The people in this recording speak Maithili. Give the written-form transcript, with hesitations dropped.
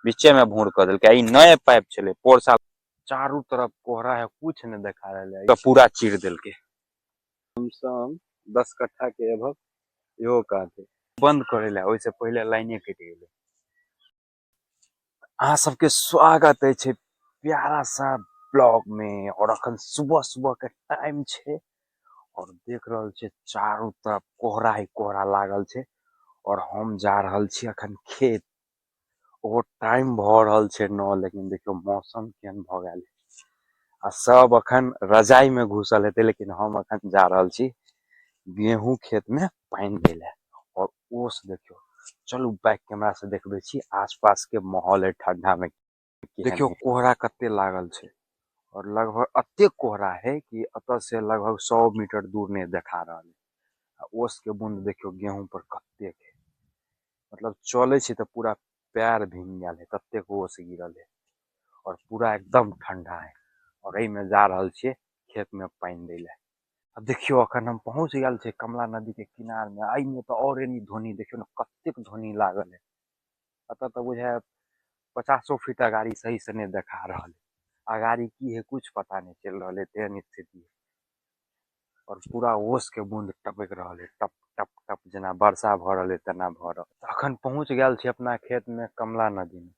बीचे में भूर कर दिल ई नए पाइप चले पोर साल चारों तरफ कोहरा है कुछ नहीं देखा रहा तो पूरा चीर दिल के कम से कम 10 कट्ठा के एभव यो कहते बंद करे ला ओइसे पहले लाइने कट गेले। अहाँ सबके स्वागत है प्यारा सा ब्लॉग में और अखन सुबह सुबह के टाइम छे और देख रहल छे चारों तरफ कोहरा ही कोहरा लागल छे और हम जा रहल छी अखन खेत वो टाइम भ रहल छे 9 लेकिन देखियो मौसम केहन भ गेल आ सब अखन रजाई में घुसल हेते लेकिन हम अखन जा रहल छी गेहूं खेत में पानी देले और ओस देखियो चलू बैक कैमरा से देखबे छी आसपास के माहौल है ठंडा में देखियो कोहरा कते लागल छे और लगभग अत्ते कोहरा है कि अत से लगभग 100 मीटर दूर नहीं देखा रहा है। ओस के बूंद देखियो गेहूं पर कत्ते है मतलब चले छी तो पूरा पैर भींग गया है तत्ते को ओस गिरल है और पूरा एकदम ठंडा है और एहि में जा रहल छे खेत में पानी देले। अब देखियो अखन हम पहुंच गए छे कमला नदी के किनार में आई में तो और एनी धोनी देखियो न कत्ते धोनी लागल है अत तो बुझाय 50 फीट अगाड़ी सही से नहीं देखा रहा है अगाड़ी की है कुछ पता नहीं चल रहा है तेहन स्थिति और पूरा ओस के बूंद टपक रहा है टप टप टप जना वर्षा भ रहा है तना भ रहा अखन पहुंच गए छे अपना खेत में कमला नदी में